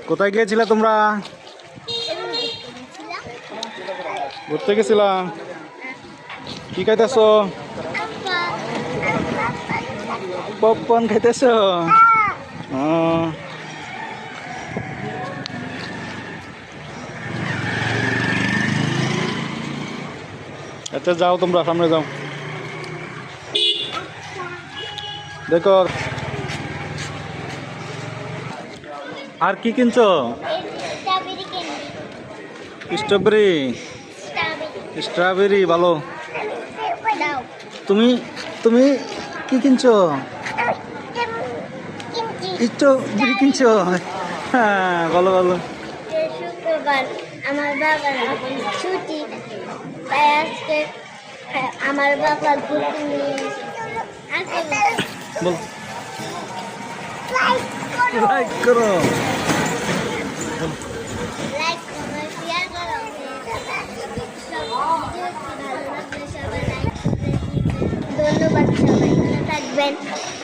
কোথায় গিয়েছিলে তোমরা? ঘুরতে গেছিলাম। কি খাইতেছো? পপকর্ন খাইতেছো? আচ্ছা যাও, তোমরা সামনে যাও। দেখো আর কি কিনছো? স্ট্রবেরি। স্ট্রবেরি ভালো। তুমি তুমি কি কিনছো? স্ট্রবেরি কিনছো? হ্যাঁ ভালো ভালো। শুক্রবার আমার বাবার ছুটি, তাই আজকে আমার বাবা ঘুরতে নিয়ে বল লাইক করো। লাইক করো, শেয়ার করো। ভালো লাগলে সবাই লাইক করবেন। ধন্যবাদ, সবাই ভালো থাকবেন।